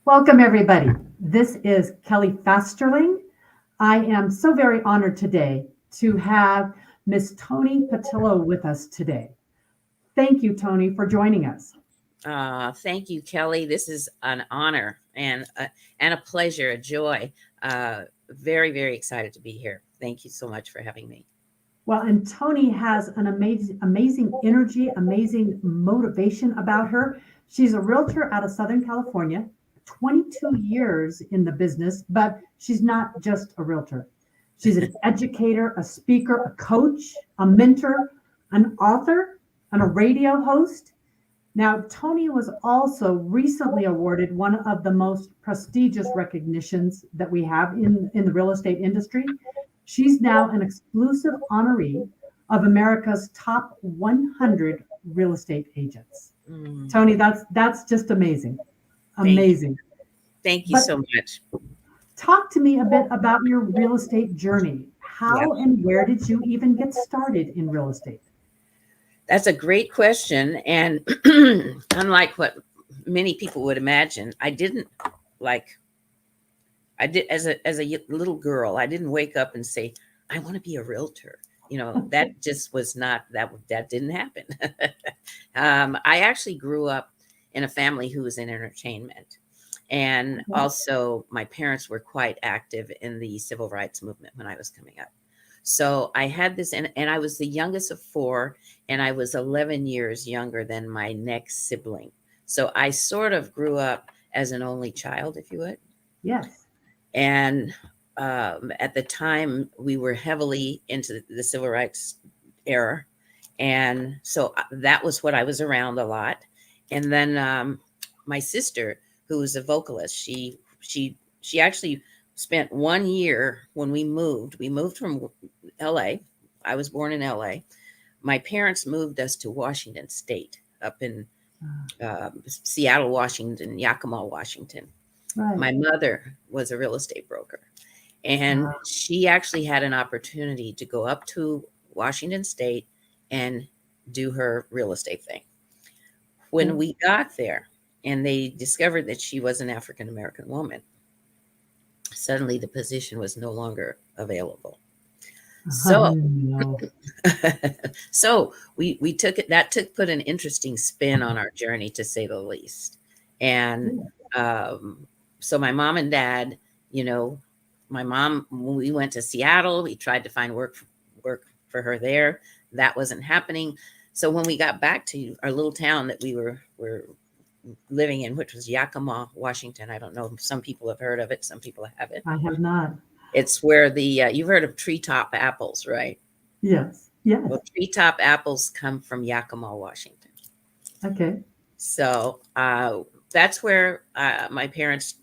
Welcome, everybody. This is Kelly Fasterling. I am so very honored today to have Miss Toni Patillo with us today. Thank you, Toni, for joining us. Thank you, Kelly. This is an honor and a pleasure, a joy. Very, very excited to be here. Thank you so much for having me. Well, and Toni has an amazing energy, amazing motivation about her. She's a realtor out of Southern California, 22 years in the business, but she's not just a realtor. She's an educator, a speaker, a coach, a mentor, an author, and a radio host. Now, Toni was also recently awarded one of the most prestigious recognitions that we have in the real estate industry. She's now an exclusive honoree of America's top 100 real estate agents. Mm, Toni, that's just amazing. thank you. Amazing. Thank you But so much. talk to me a bit about your real estate journey. Yeah, How and where did you even get started in real estate? that's a great question. And unlike what many people would imagine, I didn't like, I did as a little girl, I didn't wake up and say, I want to be a realtor. That just was not that didn't happen. I actually grew up in a family who was in entertainment. And Okay. also, my parents were quite active in the civil rights movement when I was coming up. So I had this, and I was the youngest of four, and I was 11 years younger than my next sibling. So I sort of grew up as an only child, if you would. Yes. And at the time, we were heavily into the civil rights era. And so that was what I was around a lot. And then my sister, who was a vocalist, she actually spent 1 year when we moved. We moved from LA. I was born in LA. My parents moved us to Washington State, up in Seattle, Washington, Yakima, Washington. Right. My mother was a real estate broker, and Ah, she actually had an opportunity to go up to Washington State and do her real estate thing. When okay. we got there and they discovered that she was an African American woman, suddenly the position was no longer available. So No. so we took it that took put an interesting spin on our journey, to say the least. And um, so my mom and dad, you know, my mom, when we went to Seattle, we tried to find work for her there. That wasn't happening. So when we got back to our little town that we were living in, which was Yakima, Washington, I don't know, some people have heard of it, some people haven't. I have not. It's where the you've heard of treetop apples, right? Yes. Yes. Well, treetop apples come from Yakima, Washington. Okay. So that's where my parents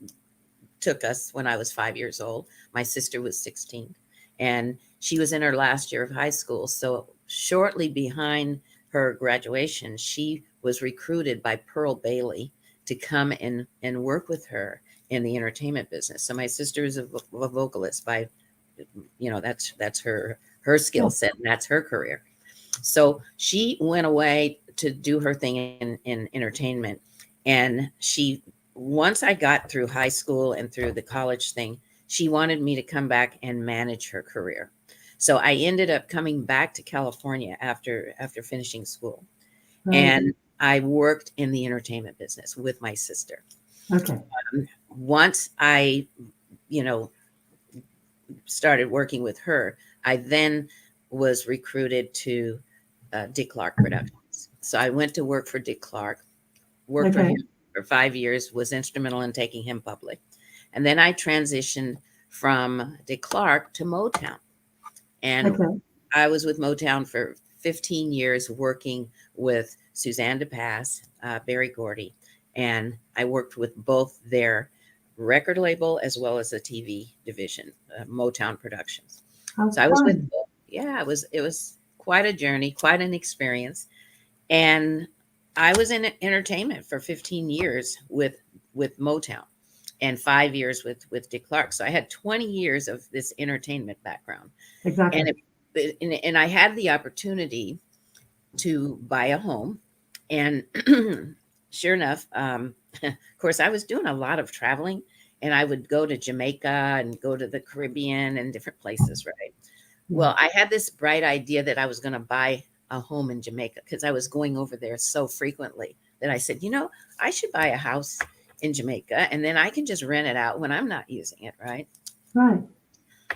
took us when I was 5 years old. My sister was 16, and she was in her last year of high school. So shortly behind her graduation, she was recruited by Pearl Bailey to come and work with her in the entertainment business. So my sister is a vocalist by, that's her skill Yes. set, and that's her career. So she went away to do her thing in entertainment. And once I got through high school and through the college thing, she wanted me to come back and manage her career. So I ended up coming back to California after finishing school. Right. And I worked in the entertainment business with my sister. Okay. Once I, you know, started working with her, I then was recruited to Dick Clark Productions. So I went to work for Dick Clark, worked for Okay. him for 5 years, was instrumental in taking him public. And then I transitioned from Dick Clark to Motown. And Okay. I was with Motown for 15 years, working with Suzanne DePass, Barry Gordy, and I worked with both their record label as well as the TV division, Motown Productions. How So I was with, fun. yeah, it was quite a journey, quite an experience, and I was in entertainment for 15 years with Motown, and 5 years with Dick Clark. So I had 20 years of this entertainment background, and Exactly. and I had the opportunity to buy a home, and sure enough, of course, I was doing a lot of traveling, and I would go to Jamaica and go to the Caribbean and different places, right? Yeah. Well, I had this bright idea that I was going to buy a home in Jamaica because I was going over there so frequently that I said, I should buy a house in Jamaica and then I can just rent it out when I'm not using it, right? Right.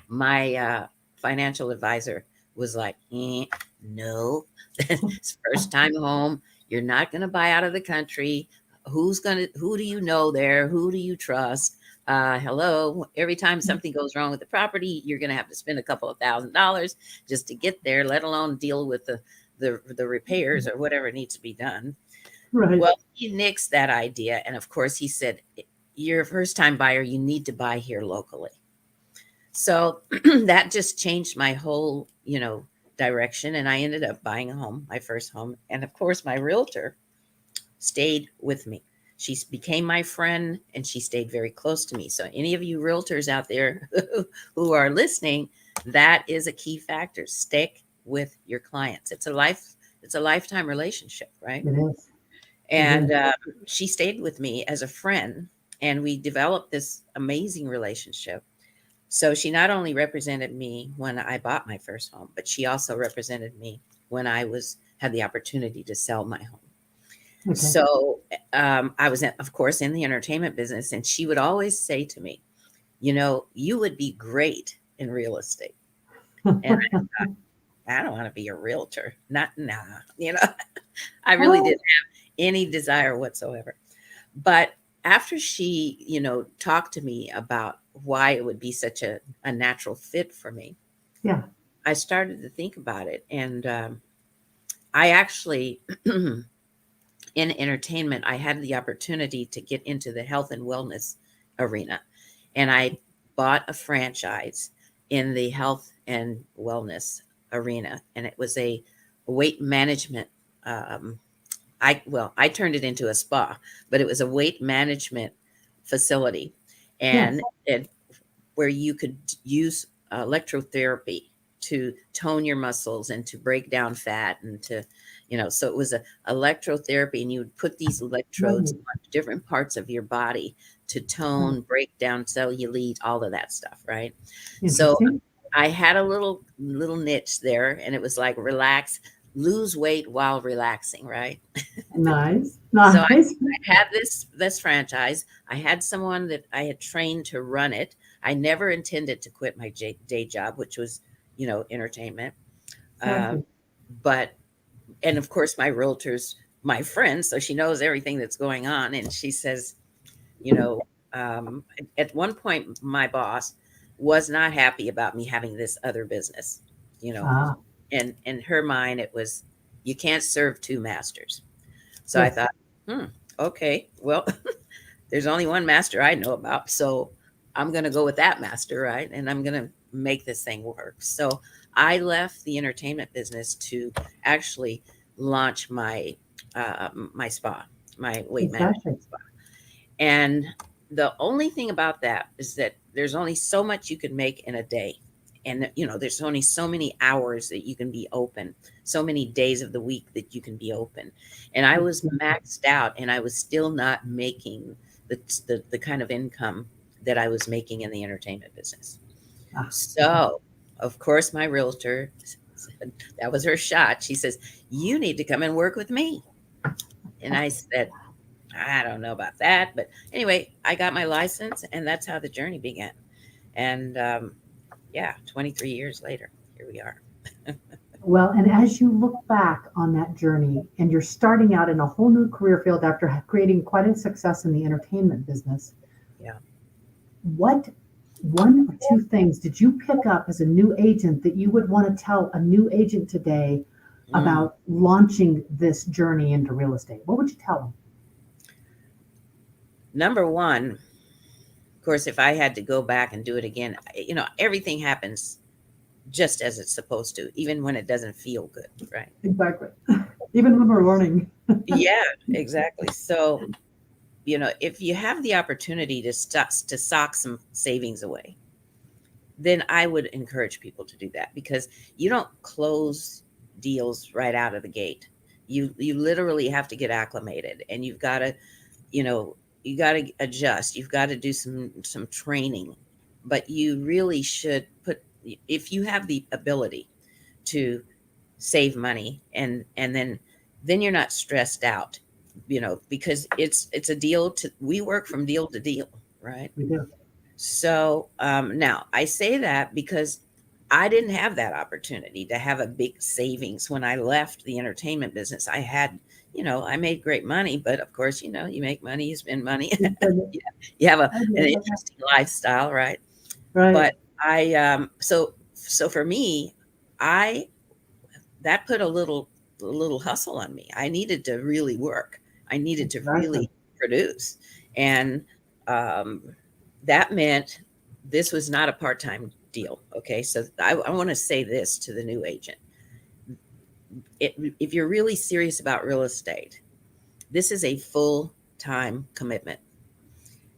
My financial advisor was like, no, it's first time home. You're not going to buy out of the country. Who do you know there? Who do you trust? Hello. Every time something goes wrong with the property, you're going to have to spend a couple of $1,000s just to get there, let alone deal with the repairs or whatever needs to be done. Right. Well, he nixed that idea. And of course, he said, you're a first time buyer. You need to buy here locally. So that just changed my whole, direction. And I ended up buying a home, my first home. And of course, my realtor stayed with me. She became my friend and she stayed very close to me. So any of you realtors out there who are listening, that is a key factor. Stick with your clients. It's a lifetime relationship, right? It is. And she stayed with me as a friend, and we developed this amazing relationship. So she not only represented me when I bought my first home, but she also represented me when I had the opportunity to sell my home. Okay. So I was, of course, in the entertainment business, and she would always say to me, you would be great in real estate. And I don't want to be a realtor. Nah. I really didn't have any desire whatsoever. But after she, talked to me about why it would be such a natural fit for me, Yeah. I started to think about it. And I actually, in entertainment, I had the opportunity to get into the health and wellness arena. And I bought a franchise in the health and wellness arena. And it was a weight management. I turned it into a spa, but it was a weight management facility, Yes. and where you could use electrotherapy to tone your muscles and to break down fat and to, so it was a electrotherapy, and you would put these electrodes Right. on different parts of your body to tone, break down cellulite, all of that stuff, right? So Interesting. I had a little niche there, and it was like relax, lose weight while relaxing, right? Nice. So I Nice. had this franchise. I had someone that I had trained to run it. I never intended to quit my day job, which was, entertainment. Exactly. But and of course, my realtor's my friend, so she knows everything that's going on. And she says, you know, at one point, my boss was not happy about me having this other business. You know, Ah, and in her mind, it was you can't serve two masters. So I yes. thought, okay, well, there's only one master I know about. So I'm going to go with that master, right? And I'm going to make this thing work. So I left the entertainment business to actually launch my spa, my weight Exactly. management spa. And the only thing about that is that there's only so much you can make in a day. And, there's only so many hours that you can be open, so many days of the week that you can be open. And I was maxed out, and I was still not making the kind of income that I was making in the entertainment business. Ah, So, of course, my realtor, that was her shot. She says, you need to come and work with me. And I said, I don't know about that. But anyway, I got my license, and that's how the journey began. And yeah, 23 years later, here we are. well, and as you look back on that journey and you're starting out in a whole new career field after creating quite a success in the entertainment business, Yeah. what one or two things did you pick up as a new agent that you would want to tell a new agent today Mm. about launching this journey into real estate? What would you tell them? Number one, of course, if I had to go back and do it again, everything happens just as it's supposed to, even when it doesn't feel good, right? Exactly. Even when we're learning. Yeah, exactly. So, if you have the opportunity to sock some savings away, then I would encourage people to do that because you don't close deals right out of the gate. You literally have to get acclimated, and you've got to, you know, you got to adjust. You've got to do some training, but you really should put, if you have the ability to save money, and then you're not stressed out, because it's a deal to, we work from deal to deal, right? We do. So now I say that because I didn't have that opportunity to have a big savings when I left the entertainment business. I had, I made great money, but of course, you make money, you spend money, you have an interesting lifestyle, right? Right. But so for me, I that put a little hustle on me. I needed to really work. I needed to Exactly. really produce, and um, that meant this was not a part-time deal. Okay, so I want to say this to the new agent: if you're really serious about real estate, this is a full-time commitment.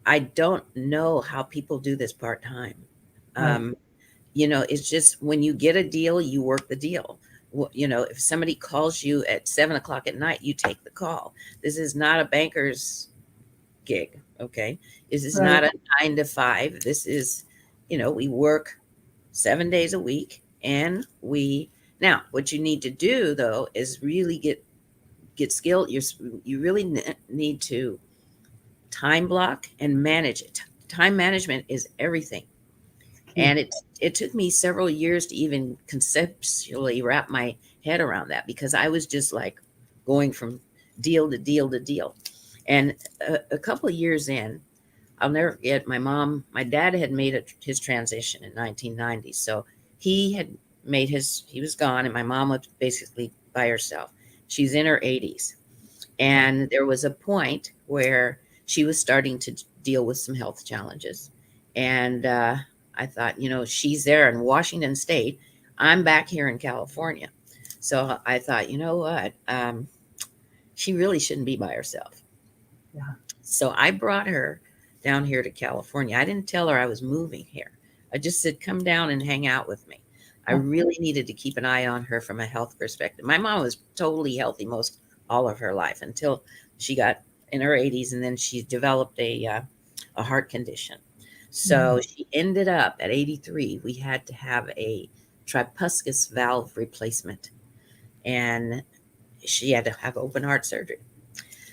I don't know how people do this part-time. Right. Um, it's just when you get a deal, you work the deal. If somebody calls you at 7 o'clock at night, you take the call. This is not a banker's gig. Okay. This is Right. not a 9 to 5. This is, we work 7 days a week, and now what you need to do though is really get skilled. You really need to time block and manage it. Time management is everything. Key. And it took me several years to even conceptually wrap my head around that, because I was just like going from deal to deal to deal. And a couple of years in, I'll never forget, my dad had made his transition in 1990. So he was gone, and my mom was basically by herself. She's in her 80s. And there was a point where she was starting to deal with some health challenges. And I thought, she's there in Washington State. I'm back here in California. So I thought, you know what? She really shouldn't be by herself. Yeah. So I brought her down here to California. I didn't tell her I was moving here. I just said, come down and hang out with me. I Yeah. really needed to keep an eye on her from a health perspective. My mom was totally healthy most all of her life until she got in her 80s, and then she developed a heart condition. So she ended up at 83. We had to have a tricuspid valve replacement, and she had to have open heart surgery.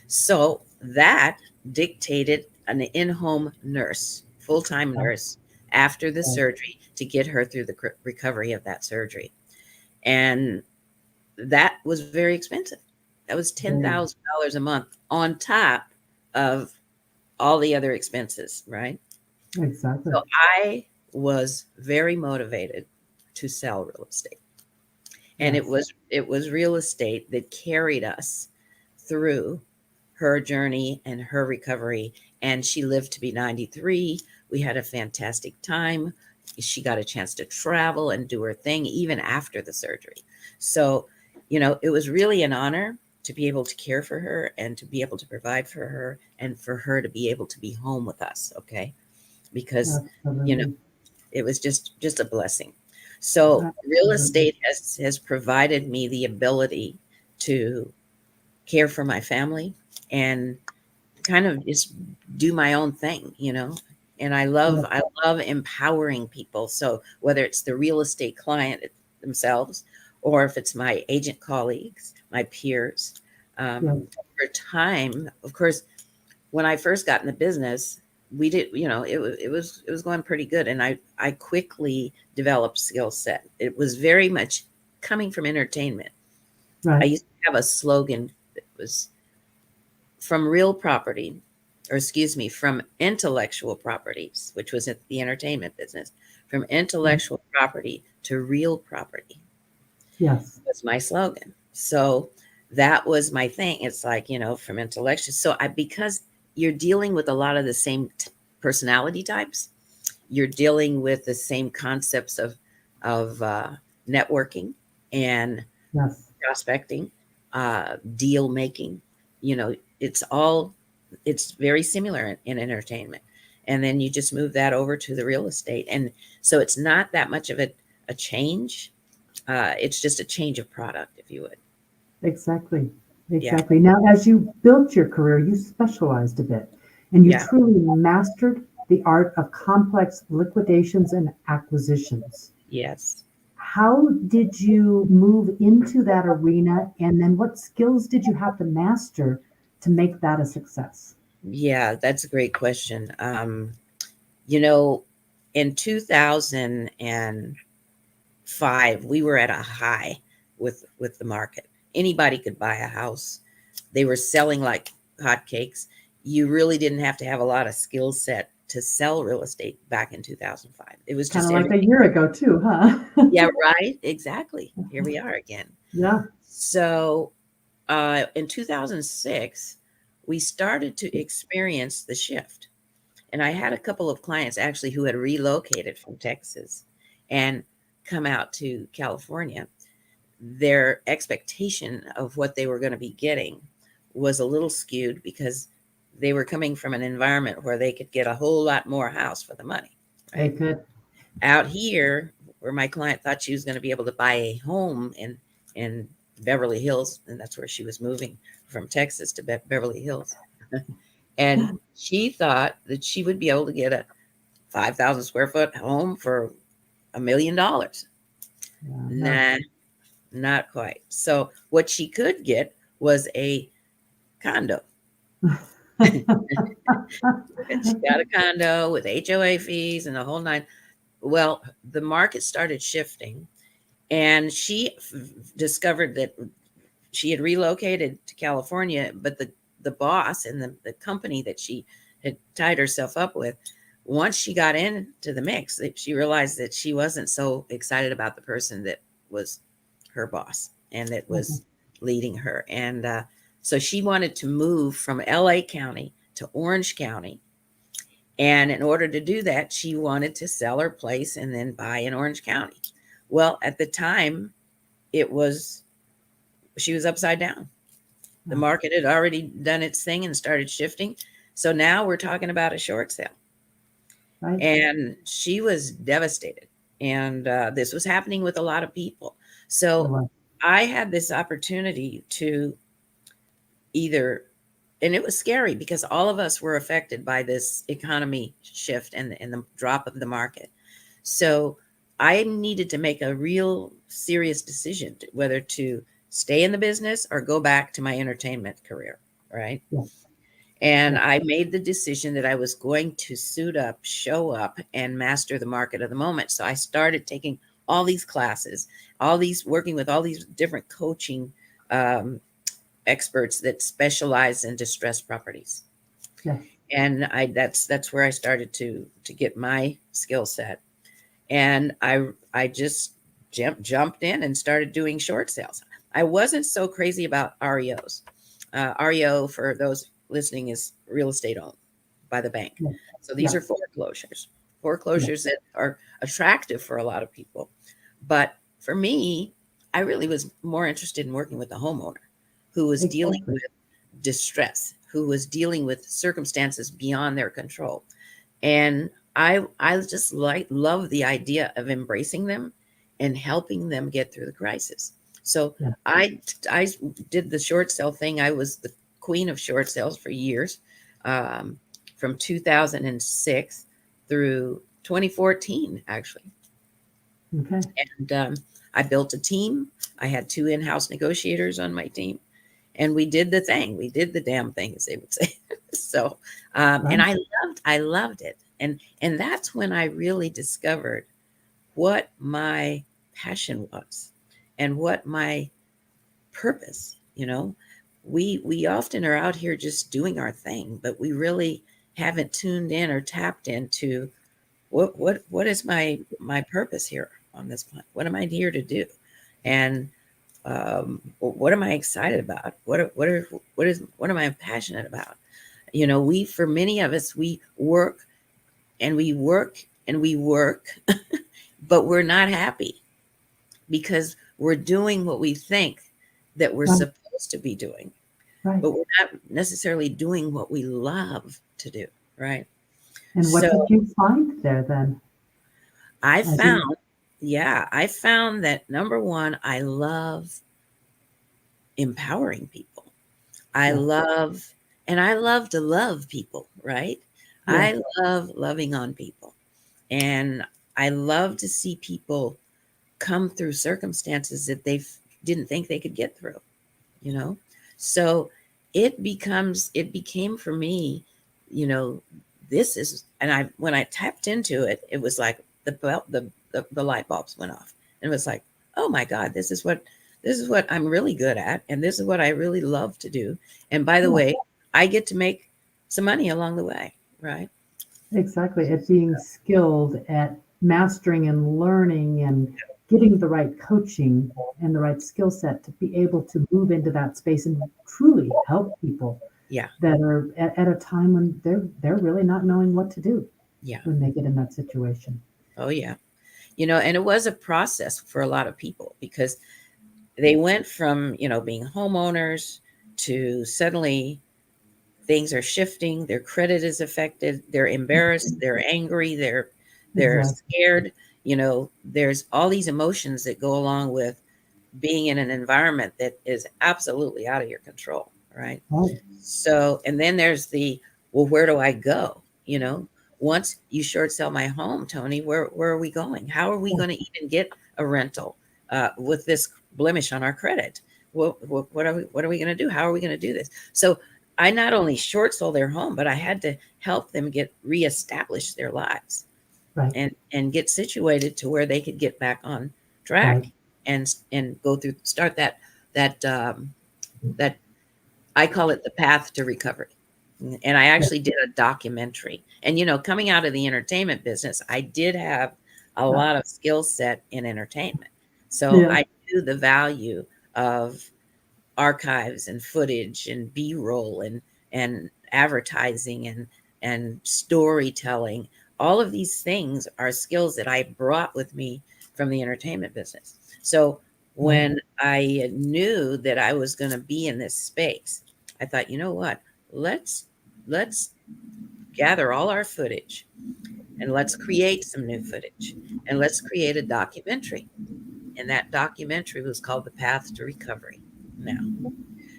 So that dictated an in-home nurse, full-time nurse, after the surgery to get her through the recovery of that surgery. And that was very expensive. That was $10,000 a month on top of all the other expenses, right? Exactly. So I was very motivated to sell real estate. And Yes. it was real estate that carried us through her journey and her recovery. And she lived to be 93. We had a fantastic time. She got a chance to travel and do her thing even after the surgery. So, it was really an honor to be able to care for her and to be able to provide for her, and for her to be able to be home with us. Okay. Because, Absolutely. it was just a blessing. So real Absolutely. estate has provided me the ability to care for my family and kind of just do my own thing. And I Yeah. love empowering people. So whether it's the real estate client themselves, or if it's my agent colleagues, my peers, Yeah. over time, of course, when I first got in the business, we did, it was going pretty good. And I quickly developed skill set. It was very much coming from entertainment. I Right. used to have a slogan that was from real property, or excuse me, from intellectual properties, which was at the entertainment business, from intellectual property to real property Yes. was my slogan. So that was my thing. It's like, from intellectual. So because you're dealing with a lot of the same personality types, you're dealing with the same concepts of networking and Yes. prospecting, deal making. It's very similar in entertainment. And then you just move that over to the real estate. And so it's not that much of a change. It's just a change of product, if you would. Exactly. Yeah. Exactly. Now, as you built your career, you specialized a bit and you Yeah. truly mastered the art of complex liquidations and acquisitions. Yes. How did you move into that arena? And then what skills did you have to master to make that a success? Yeah, that's a great question. You know, in 2005, we were at a high with the market. Anybody could buy a house. They were selling like hotcakes. You really didn't have to have a lot of skill set to sell real estate back in 2005. It was Kind just of like a everything. year ago, too, huh? Yeah, right. Exactly. Here we are again. Yeah. So in 2006, we started to experience the shift. And I had a couple of clients actually who had relocated from Texas and come out to California. Their expectation of what they were going to be getting was a little skewed because they were coming from an environment where they could get a whole lot more house for the money, They right? could. Out here, where my client thought she was going to be able to buy a home in Beverly Hills, and that's where she was moving from Texas to Beverly Hills. And she thought that she would be able to get a 5,000 square foot home for $1 million. Yeah, no. Nah, not quite. So what she could get was a condo. And she got a condo with HOA fees and the whole nine. Well, the market started shifting, and she discovered that she had relocated to California, but the boss and the company that she had tied herself up with, once she got into the mix, she realized that she wasn't so excited about the person that was her boss and that was leading her. And so she wanted to move from LA County to Orange County. And in order to do that, she wanted to sell her place and then buy in Orange County. Well, at the time, it was she was upside down. The Oh, market had already done its thing and started shifting. So now we're talking about a short sale. right. And she was devastated. And this was happening with a lot of people. It So was. I had this opportunity to either, and it was scary because all of us were affected by this economy shift and the drop of the market. So I needed to make a real serious decision whether to stay in the business or go back to my entertainment career, right? Yes. And Yes. I made the decision that I was going to suit up, show up, and master the market of the moment. So I started taking all these classes, all these working with all these different coaching um, experts that specialize in distressed properties. Yes. And that's where I started to get my skill set. And I just jumped in and started doing short sales. I wasn't so crazy about REOs. REO, for those listening, is real estate owned by the bank. Yes. So these are Yes. Yes. foreclosures that are attractive for a lot of people. But for me, I really was more interested in working with the homeowner who was dealing Exactly. with distress, who was dealing with circumstances beyond their control. And I just love the idea of embracing them and helping them get through the crisis. So Yeah. I did the short sale thing. I was the queen of short sales for years, um, from 2006 through 2014, actually. Okay. And I built a team. I had two in-house negotiators on my team, and we did the thing. We did the damn thing, as they would say. So, and Right. I loved it, and that's when I really discovered what my passion was and what my purpose. We often are out here just doing our thing, but we really haven't tuned in or tapped into what is my purpose here on this planet. What am I here to do? And what am I excited about? What am I passionate about? We, for many of us, we work and we work and we work, but we're not happy because we're doing what we think that we're Right. supposed to be doing, Right. but we're not necessarily doing what we love to do, right? And what So did you find there then? I As you, found, yeah, I found that number one, I love empowering people. I Yeah. love, and I love to love people, right? Yeah. I love loving on people. And I love to see people come through circumstances that didn't think they could get through, you know? So it became for me, you know, this is, and when I tapped into it, it was like the light bulbs went off. And it was like, oh my God, this is what I'm really good at. And this is what I really love to do. And by the Yeah. way, I get to make some money along the way, right? Exactly. At being skilled at mastering and learning and getting the right coaching and the right skill set to be able to move into that space and truly help people Yeah. that are at a time when they're really not knowing what to do Yeah. when they get in that situation. Oh yeah. And it was a process for a lot of people because they went from, being homeowners to suddenly things are shifting, their credit is affected, they're embarrassed, they're angry, they're Exactly. scared. There's all these emotions that go along with being in an environment that is absolutely out of your control, right? Right. So, and then there's well, where do I go? Once you short sell my home, Tony, where are we going? How are we Yeah. going to even get a rental with this blemish on our credit? What are we going to do? How are we going to do this? So I not only short sold their home, but I had to help them get reestablish their lives Right. and get situated to where they could get back on track Right. and go through start that I call it the path to recovery. And I Yeah. actually did a documentary. And coming out of the entertainment business, I did have a Yeah. lot of skill set in entertainment. So Yeah. I knew the value of archives and footage and b-roll and advertising and storytelling. All of these things are skills that I brought with me from the entertainment business. So Right. when I knew that I was going to be in this space, I thought, you know what, let's gather all our footage and let's create some new footage and let's create a documentary. And that documentary was called The Path to Recovery. Now,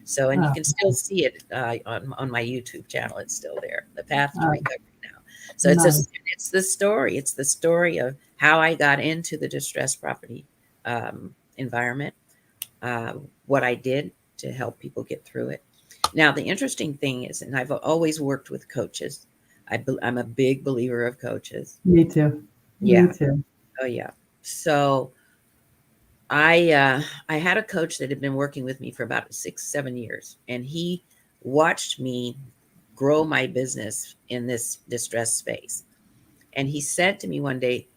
so, and you Ah, can still see it on my YouTube channel. It's still there, The Path to ah, Recovery now. So nice. it's the story. It's the story of how I got into the distressed property environment, what I did to help people get through it. Now, the interesting thing is, and I've always worked with coaches. I'm a big believer of coaches. Me too. Me Yeah. too. Oh, yeah. So I had a coach that had been working with me for about 6, 7 years, and he watched me grow my business in this distress space. And he said to me one day,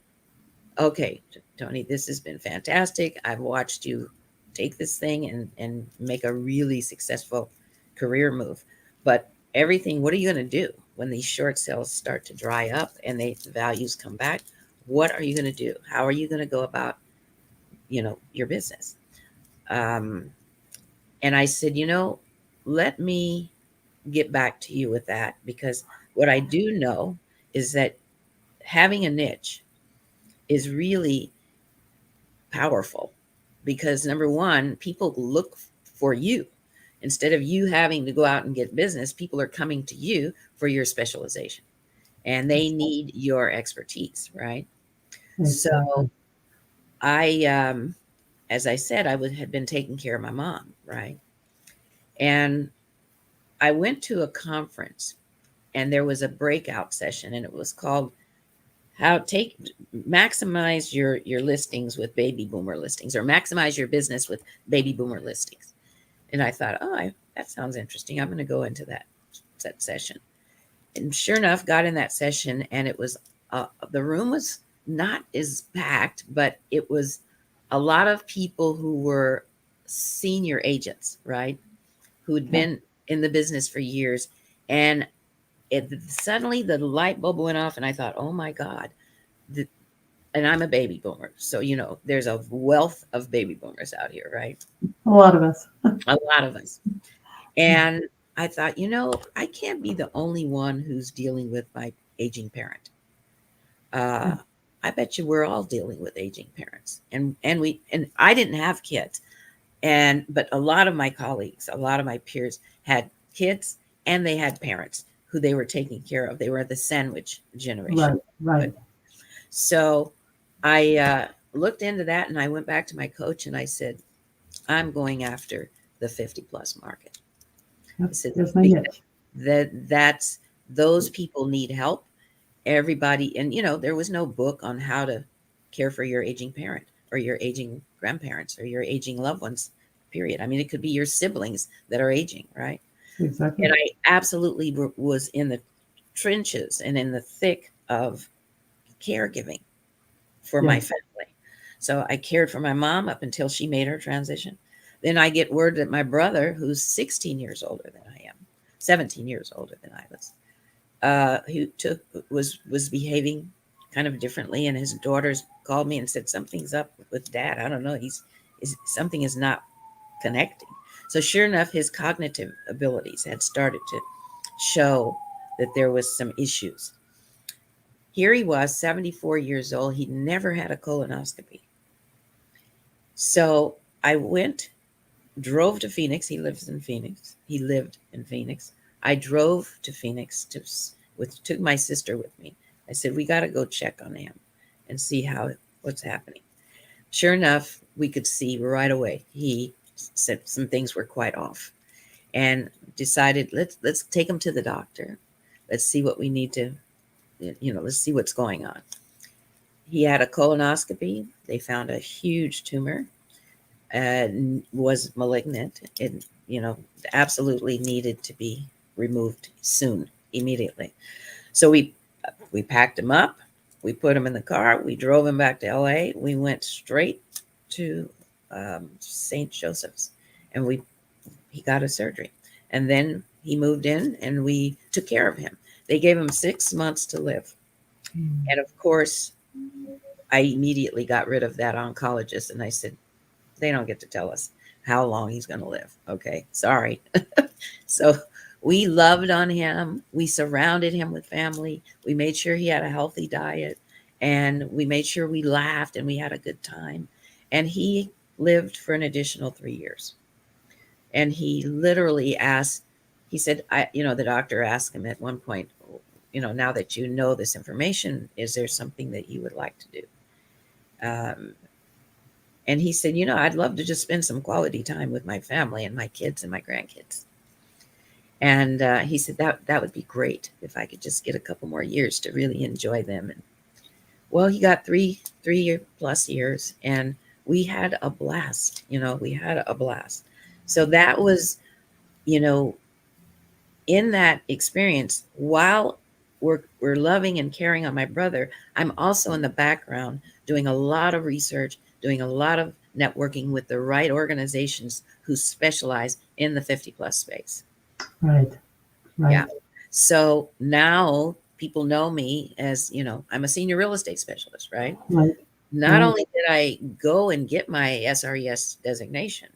"Okay, Tony, this has been fantastic. I've watched you take this thing and make a really successful career move. But everything, what are you going to do when these short sales start to dry up and the values come back? What are you going to do? How are you going to go about, your business?" Um, and I said, let me get back to you with that because what I do know is that having a niche is really powerful because number one, people look for you. Instead of you having to go out and get business, people are coming to you for your specialization and they need your expertise, right? So Exactly. I, as I said, had been taking care of my mom, right? And I went to a conference and there was a breakout session and it was called how take maximize your listings with baby boomer listings or maximize your business with baby boomer listings. And I thought, oh, that sounds interesting. I'm going to go into that session. And sure enough, got in that session and it was the room was not as packed, but it was a lot of people who were senior agents, right? Who had Yeah. been in the business for years. And suddenly the light bulb went off and I thought, oh my God. And I'm a baby boomer. So, there's a wealth of baby boomers out here, right? A lot of us. A lot of us. And I thought, I can't be the only one who's dealing with my aging parent. Yeah. Uh, I bet you we're all dealing with aging parents. And I didn't have kids. But a lot of my colleagues, a lot of my peers had kids and they had parents who they were taking care of. They were the sandwich generation. Right. Right. So I looked into that and I went back to my coach and I said, I'm going after the 50 plus market. I Yep. said, There's my because niche. that's those people need help. Everybody, and there was no book on how to care for your aging parent or your aging grandparents or your aging loved ones, period. I mean, it could be your siblings that are aging, right? Exactly. And I absolutely was in the trenches and in the thick of caregiving for my Yes. family. So I cared for my mom up until she made her transition. Then I get word that my brother, who's 16 years older than I am, 17 years older than I was, who was behaving kind of differently, and his daughters called me and said something's up with dad. I don't know. Something is not connecting. So sure enough, his cognitive abilities had started to show that there was some issues. Here he was, 74 years old. He'd never had a colonoscopy. So I drove to Phoenix. He lives in Phoenix. He lived in Phoenix. I drove to Phoenix took my sister with me. I said, we got to go check on him and see what's happening. Sure enough, we could see right away. He said some things were quite off, and decided let's take him to the doctor. Let's see what we need to, let's see what's going on. He had a colonoscopy. They found a huge tumor and was malignant. It, absolutely needed to be removed soon, immediately. So we packed him up. We put him in the car. We drove him back to LA. We went straight to St. Joseph's, and he got a surgery. And then he moved in, and we took care of him. They gave him 6 months to live. And of course, I immediately got rid of that oncologist, and I said, they don't get to tell us how long he's going to live. Okay, sorry. So we loved on him. We surrounded him with family. We made sure he had a healthy diet, and we made sure we laughed and we had a good time. And he lived for an additional 3 years. And he literally asked, he said, the doctor asked him at one point, now that you know this information, is there something that you would like to do? And he said, I'd love to just spend some quality time with my family and my kids and my grandkids. And he said that would be great if I could just get a couple more years to really enjoy them. And well, he got 3 plus years, and we had a blast. We had a blast. So that was, in that experience, while we're loving and caring on my brother, I'm also in the background doing a lot of research, doing a lot of networking with the right organizations who specialize in the 50 plus space. Right. Yeah. Right. So now people know me as, I'm a senior real estate specialist, right? Right. Not Right. only did I go and get my SRES designation,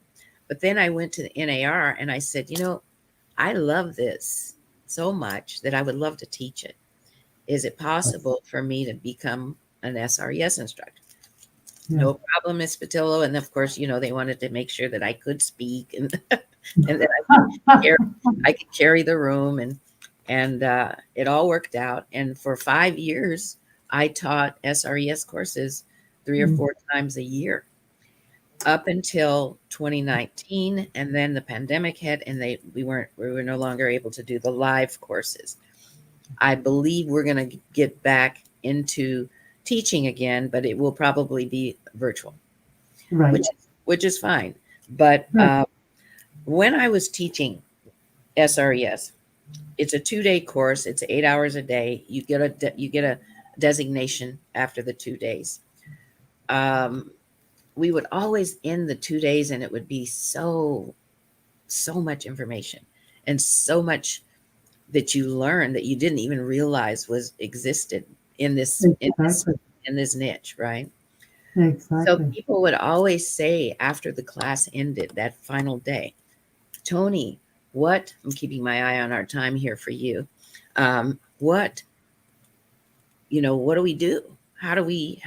but then I went to the NAR and I said, I love this so much that I would love to teach it. Is it possible for me to become an SRES instructor? Yeah. No problem, Miss Patillo. And of course, they wanted to make sure that I could speak and and that I could carry the room, and it all worked out. And for 5 years, I taught SRES courses 3 or 4 times a year up until 2019, and then the pandemic hit, and we were no longer able to do the live courses. I believe we're going to get back into teaching again, but it will probably be virtual, Right. which is fine. But Right. when I was teaching SRES, it's a 2-day course. It's 8 hours a day. You get a designation after the 2 days. We would always end the 2 days, and it would be so much information and so much that you learn that you didn't even realize was existed in this Exactly. in this niche, right? So Exactly. people would always say after the class ended, that final day, Toni, I'm keeping my eye on our time here for you. What do we do? How do we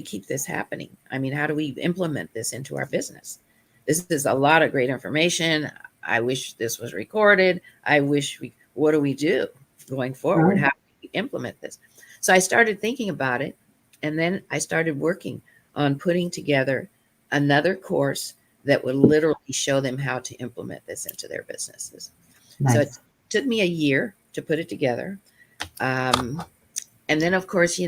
keep this happening? I mean, how do we implement this into our business? this is a lot of great information. I wish this was recorded. I wish what do we do going forward? Right. How do we implement this? So I started thinking about it. And then I started working on putting together another course that would literally show them how to implement this into their businesses. So it Nice. took me a year to put it together. Um, and then, of course,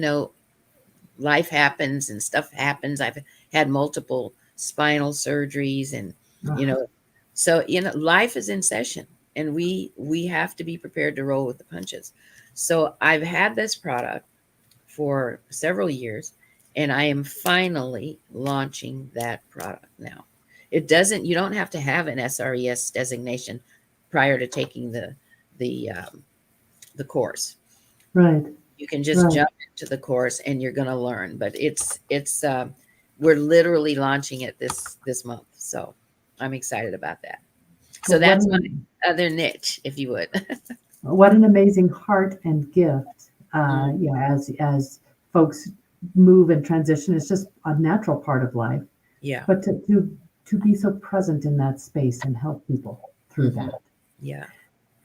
life happens and stuff happens. I've had multiple spinal surgeries and, you Ugh, know, so, life is in session and we have to be prepared to roll with the punches. So I've had this product for several years and I am finally launching that product now. You don't have to have an SRES designation prior to taking the the course. right. You can just Right. jump into the course and you're going to learn, but it's we're literally launching it this month. So I'm excited about that. So Well, that's my other niche, if you would. what an amazing heart and gift. Mm, Yeah, as folks move and transition, it's just a natural part of life. yeah. But to be so present in that space and help people through Hmm. that. Yeah.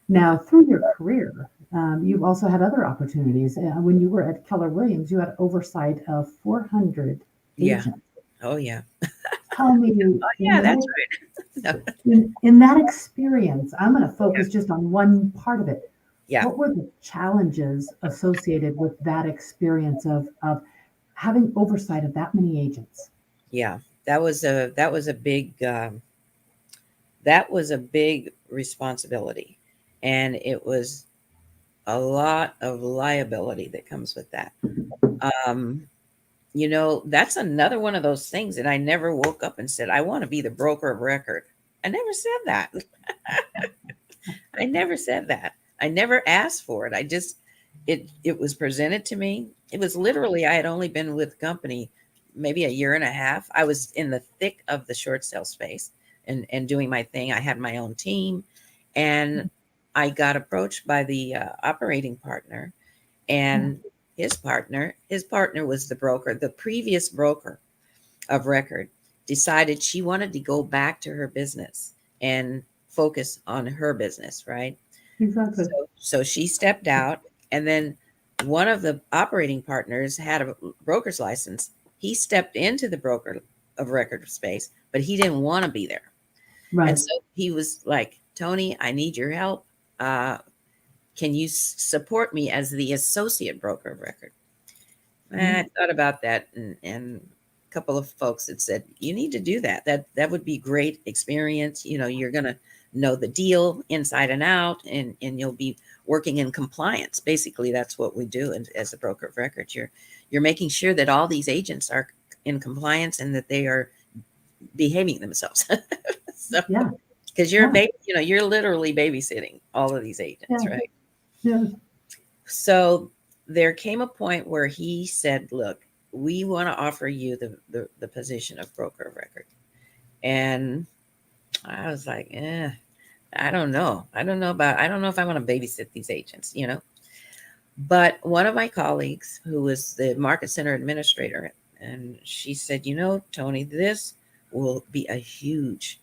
Now, through your career, you've also had other opportunities. When you were at Keller Williams, you had oversight of 400 Yeah. agents. Oh yeah. Tell me, Oh in yeah, that's those right. in that experience, I'm going to focus just on one part of it. Yeah. What were the challenges associated with that experience of having oversight of that many agents? Yeah. That was a big responsibility. And it was a lot of liability that comes with that. Um, that's another one of those things that I never woke up and said, I want to be the broker of record. I never said that. I never said that. I never asked for it. It was presented to me. It was literally, I had only been with the company maybe a year and a half. I was in the thick of the short sale space and doing my thing. I had my own team and I got approached by the operating partner Yeah, and his partner was the broker. The previous broker of record decided she wanted to go back to her business and focus on her business, right? exactly. So she stepped out, and then one of the operating partners had a broker's license. He stepped into the broker of record space, but he didn't want to be there. And Right. so he was like, Toni, I need your help. Can you support me as the associate broker of record? I Mhm. thought about that, and a couple of folks had said you need to do that. That would be great experience. You're gonna know the deal inside and out, and you'll be working in compliance. Basically, that's what we do as a broker of record. You're making sure that all these agents are in compliance and that they are behaving themselves. So, Yeah, because yeah, you're literally babysitting all of these agents, yeah, right? yeah. So there came a point where he said, look, we want to offer you the position of broker of record. And I was like, I don't know. I don't know if I want to babysit these agents. But one of my colleagues who was the market center administrator, and she said, Toni, this will be a huge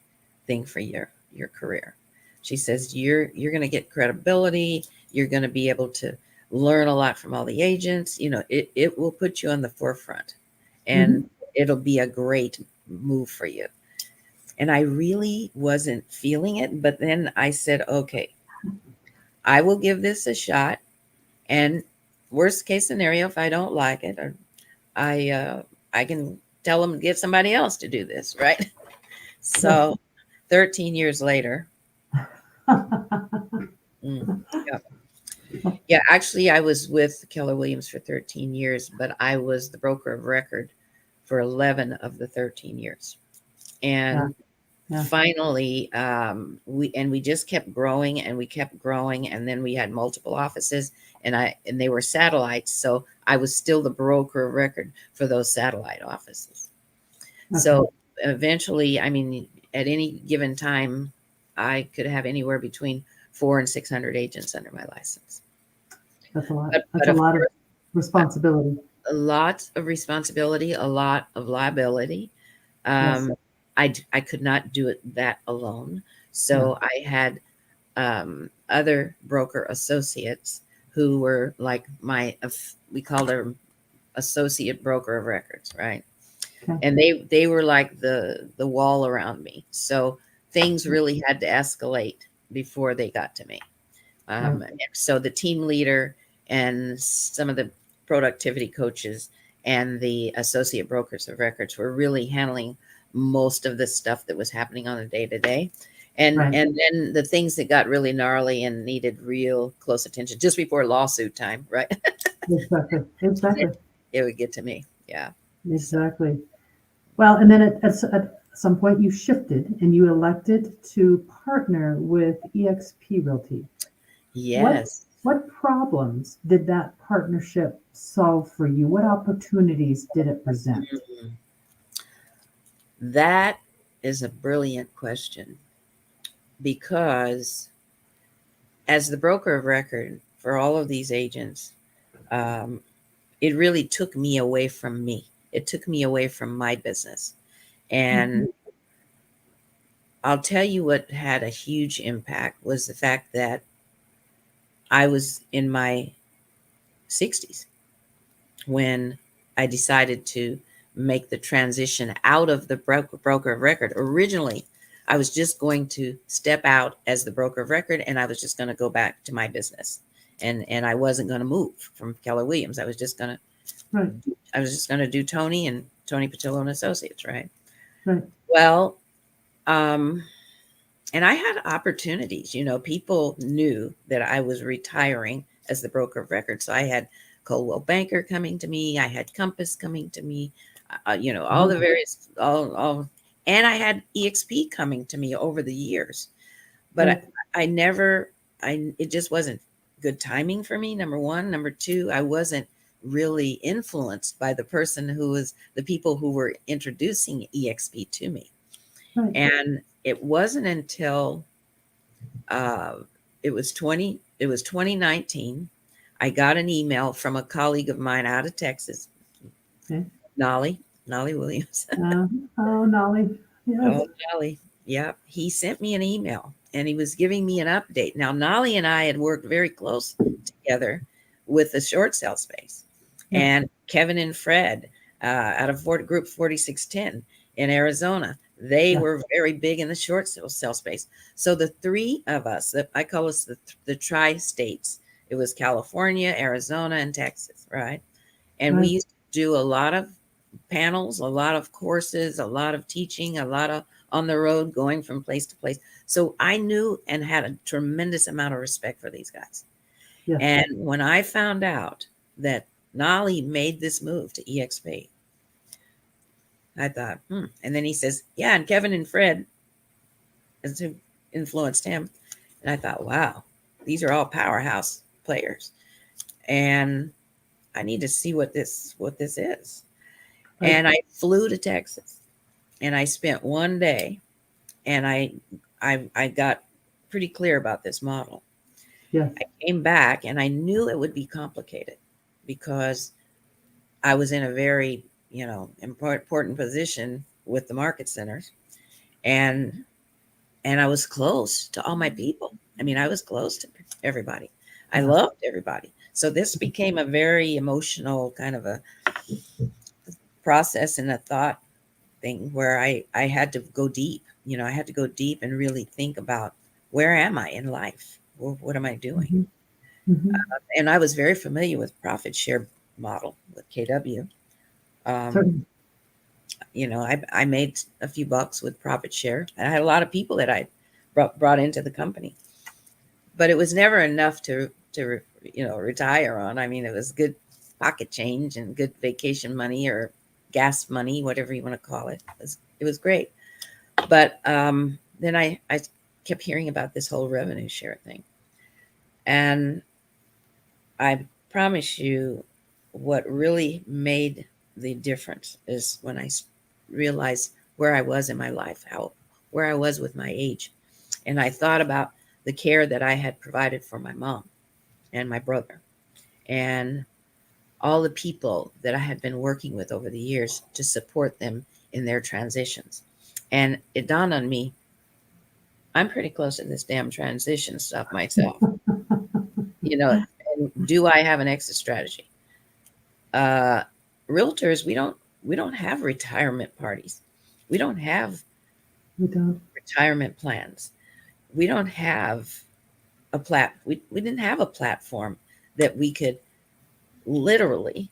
thing for your career. She says you're going to get credibility. You're going to be able to learn a lot from all the agents. It will put you on the forefront, and Mhm. it'll be a great move for you. And I really wasn't feeling it, but then I said, okay, I will give this a shot. And worst case scenario, if I don't like it, or I can tell them to get somebody else to do this, right? So 13 years later, mm, yeah, yeah. Actually, I was with Keller Williams for 13 years, but I was the broker of record for 11 of the 13 years. Yeah, And yeah. finally, we just kept growing and we kept growing, and then we had multiple offices, and they were satellites, so I was still the broker of record for those satellite offices. Okay. So eventually, I mean, at any given time, I could have anywhere between 400 and 600 agents under my license. That's a lot. But That's a of lot of course, responsibility. a lot of responsibility, a lot of liability. Yes. Um, I could not do it that alone. So I had other broker associates who were like we called them associate broker of records, right? Okay. And they were like the wall around me. So things really had to escalate before they got to me. Right. So the team leader and some of the productivity coaches and the associate brokers of records were really handling most of the stuff that was happening on a day to day. Right. And then the things that got really gnarly and needed real close attention just before lawsuit time, right? Exactly. Exactly. It would get to me. Yeah. So, Exactly. Well, and then at some point you shifted and you elected to partner with EXP Realty. What yes. what problems did that partnership solve for you? What opportunities did it present? Mhm. That is a brilliant question because as the broker of record for all of these agents, um, it really took me away from me. It took me away from my business. And Mhm. I'll tell you what had a huge impact was the fact that I was in my 60s when I decided to make the transition out of the broker of record. Originally, I was just going to step out as the broker of record and I was just going to go back to my business. And I wasn't going to move from Keller Williams. Right. I was just going to do Toni and Toni Patillo and Associates, right? Right. Well, um, and I had opportunities. People knew that I was retiring as the broker of record. So I had Coldwell Banker coming to me. I had Compass coming to me. All Uh-huh. the various, all, and I had EXP coming to me over the years. But Right. I never, it just wasn't good timing for me. Number one. Number two, I wasn't really influenced by the people who were introducing EXP to me. Right. And it wasn't until uh, it was 2019. I got an email from a colleague of mine out of Texas, Okay. Nolly Williams. Uh, oh, Nolly. Yes. Oh, Nolly. Yeah. He sent me an email and he was giving me an update. Now, Nolly and I had worked very close together with the short sale space. Yeah. And Kevin and Fred out of Group 4610 in Arizona, they Yeah. were very big in the short sale space. So the three of us, I call us the tri-states, it was California, Arizona, and Texas, right? And we Right. used to do a lot of panels, a lot of courses, a lot of teaching, a lot of on the road going from place to place. So I knew and had a tremendous amount of respect for these guys. Yes. And when I found out that Nolly made this move to EXP, I thought, And then he says, yeah, and Kevin and Fred is who influenced him. And I thought, wow, these are all powerhouse players. And I need to see what this is. Right. And I flew to Texas and I spent one day and I got pretty clear about this model. Yes. I came back and I knew it would be complicated because I was in a very, important position with the market centers and I was close to all my people. I mean, I was close to everybody. I Yeah. loved everybody. So this became a very emotional kind of a process and a thought thing where I had to go deep. I had to go deep and really think about where am I in life? What am I doing? Hmm. Hmm. And I was very familiar with profit share model with KW. Um, Certainly. I made a few bucks with profit share, and I had a lot of people that I brought into the company, but it was never enough to retire on. I mean, it was good pocket change and good vacation money or gas money, whatever you want to call it. It was great. But then I kept hearing about this whole revenue share thing. And I promise you, what really made the difference is when I realized where I was in my life, where I was with my age. And I thought about the care that I had provided for my mom and my brother and all the people that I had been working with over the years to support them in their transitions. And it dawned on me, I'm pretty close to this damn transition stuff myself. You know, and do I have an exit strategy? Uh, Realtors, we don't have retirement parties. We don't have We don't. retirement plans. We don't have we didn't have a platform that we could literally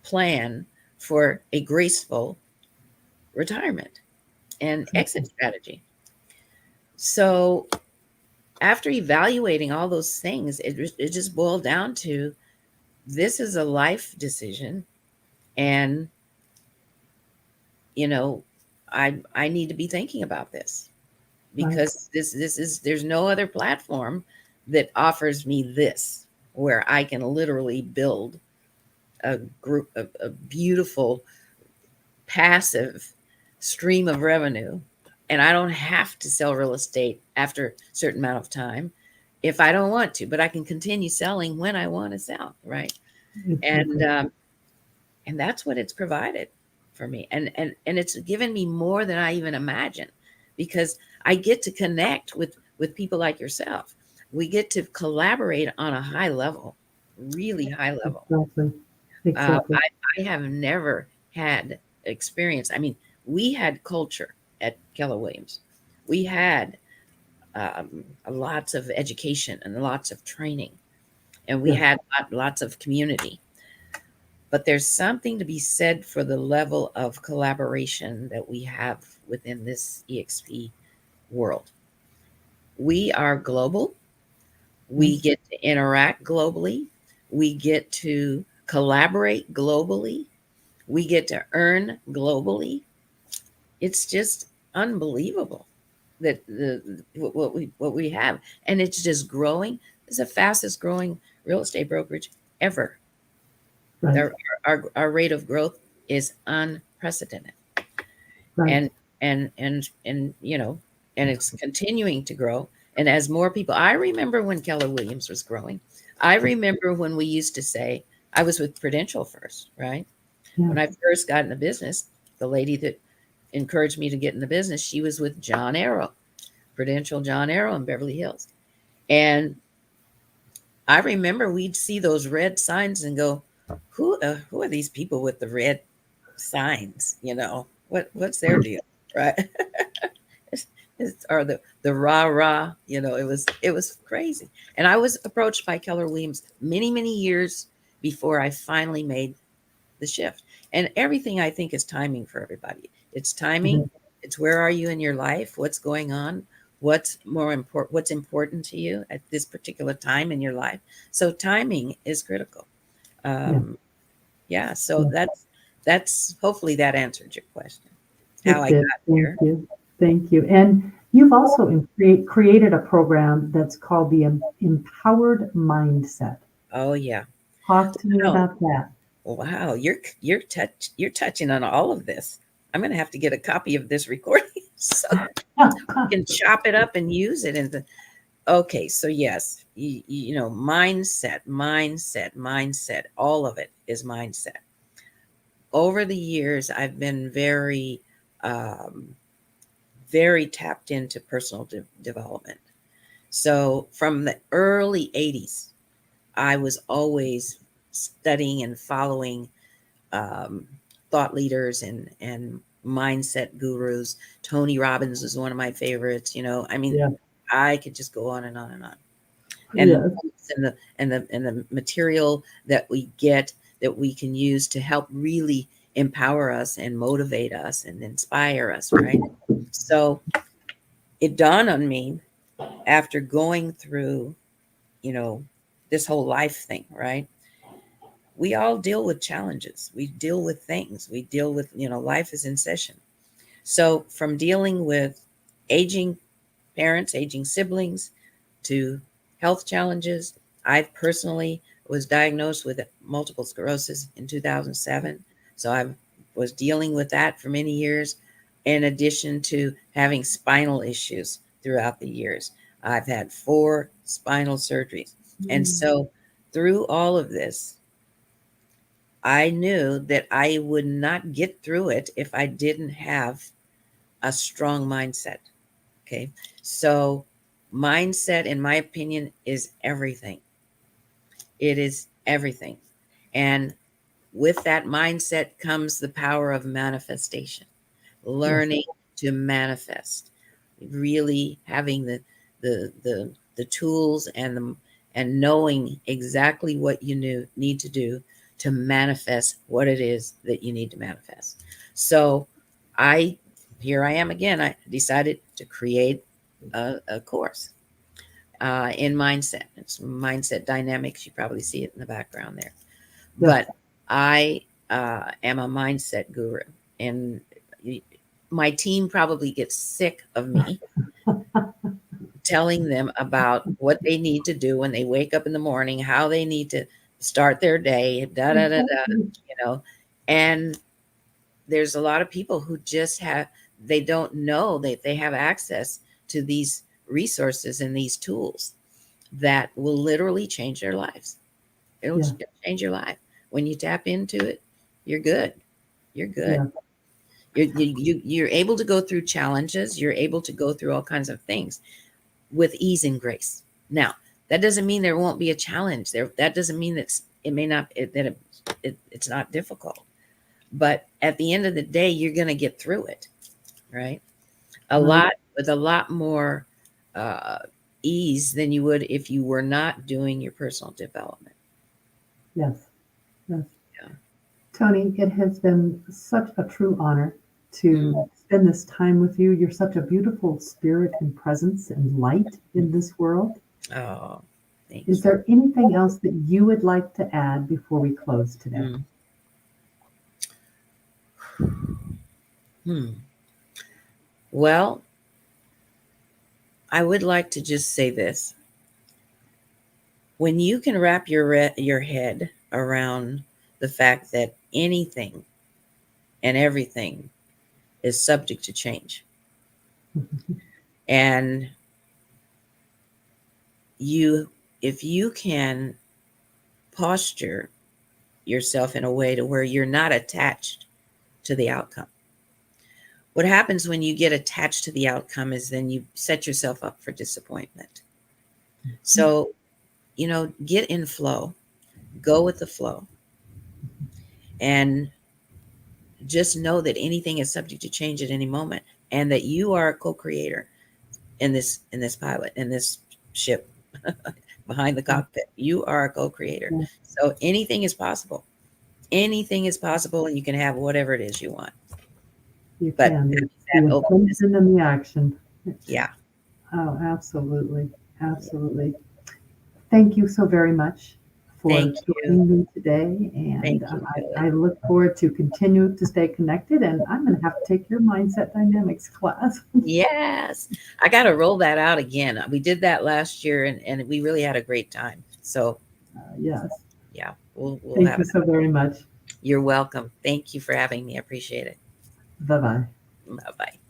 plan for a graceful retirement and exit strategy. So after evaluating all those things, it just boiled down to, this is a life decision, and you know, I need to be thinking about this, Right. because this is, there's no other platform that offers me this, where I can literally build a beautiful passive stream of revenue, and I don't have to sell real estate after a certain amount of time if I don't want to, but I can continue selling when I want to sell, right? Exactly. And that's what it's provided for me, and it's given me more than I even imagined, because I get to connect with people like yourself. We get to collaborate on a high level, really high level. Exactly. Exactly. I have never had experience. I mean, we had culture at Keller Williams. We had lots of education and lots of training, and we Yeah. had lots of community. But there's something to be said for the level of collaboration that we have within this EXP world. We are global. We Yes. get to interact globally. We get to collaborate globally. We get to earn globally. It's just unbelievable that what we have, and it's just growing. It's the fastest growing real estate brokerage ever. Right. Our rate of growth is unprecedented, Right. and and you know, and it's continuing to grow. And as more people, I remember when Keller Williams was growing. I remember when we used to say, I was with Prudential first, right? Yeah. When I first got in the business, the lady that encouraged me to get in the business, she was with John Arrow, Prudential John Arrow in Beverly Hills. And I remember we'd see those red signs and go, who are these people with the red signs? You know, what's their deal, right? Or the rah rah, you know, it was crazy. And I was approached by Keller Williams many years before I finally made the shift. And everything, I think, is timing for everybody. It's timing. Mhm. It's where are you in your life? What's going on? What's more important? What's important to you at this particular time in your life? So timing is critical. Yeah. Yeah. So Yeah. that's hopefully that answered your question. How It I did. got Thank here. you. Thank you. And you've also created a program that's called the Empowered Mindset. Oh yeah. Talk to me Oh about that. wow. You're touching on all of this. I'm gonna have to get a copy of this recording so we can chop it up and use it in the. Okay, so yes, you know, mindset, all of it is mindset. Over the years, I've been um, very tapped into personal development. So from the early 80s, I was always studying and following um, thought leaders and mindset gurus. Tony Robbins is one of my favorites. You know, I mean, Yeah. I could just go on and on and on. And the Yes. books and the material that we get, that we can use to help really empower us and motivate us and inspire us, right? So it dawned on me, after going through, you know, this whole life thing, right? We all deal with challenges. We deal with things. We deal with, you know, life is in session. So from dealing with aging parents, aging siblings, to health challenges. I personally was diagnosed with multiple sclerosis in 2007. So I was dealing with that for many years, in addition to having spinal issues throughout the years. I've had 4 spinal surgeries. And Mm. so through all of this, I knew that I would not get through it if I didn't have a strong mindset. Okay. So, mindset, in my opinion, is everything. It is everything. And with that mindset comes the power of manifestation, Yes. learning to manifest, really having the tools and knowing exactly what you need to do to manifest what it is that you need to manifest. So I here I am again. I decided to create a course in mindset. It's mindset dynamics. You probably see it in the background there. Yes. But I am a mindset guru, and my team probably gets sick of me telling them about what they need to do when they wake up in the morning, how they need to start their day, da da da da, Exactly. you know. And there's a lot of people who just they don't know that they have access to these resources and these tools that will literally change their lives. It'll Yeah. change your life. When you tap into it, you're good. You're good. Yeah. You're able to go through challenges. You're able to go through all kinds of things with ease and grace. Now, that doesn't mean there won't be a challenge there. That doesn't mean that it may not it's not difficult. But at the end of the day, you're going to get through it, right? Right. With a lot more uh, ease than you would if you were not doing your personal development. Yes. Yes. Yeah. Toni, it has been such a true honor Mm. to spend this time with you. You're such a beautiful spirit and presence and light in this world. Oh, thank Is you. there anything else that you would like to add before we close today? Mm. Hmm. Well, I would like to just say this. When you can wrap your head around the fact that anything and everything is subject to change, and you if you can posture yourself in a way to where you're not attached to the outcome. What happens when you get attached to the outcome is then you set yourself up for disappointment. So, get in flow, go with the flow, and just know that anything is subject to change at any moment, and that you are a co-creator in this pilot, in this ship behind the cockpit. You are a co-creator. Yeah, So anything is possible. Anything is possible, and you can have whatever it is you want. you But can. having The that openness, attention and the action. yeah. Oh, absolutely. Absolutely. Thank you so very much for Thank you. joining me today. And Thank you, I Billy. look forward to continue to stay connected. And I'm going to have to take your mindset dynamics class. Yes. I got to roll that out again. We did that last year, and we really had a great time. So, Yes. yeah, we'll Thank have you it. so very much. You're welcome. Thank you for having me. I appreciate it. Bye bye. Bye bye.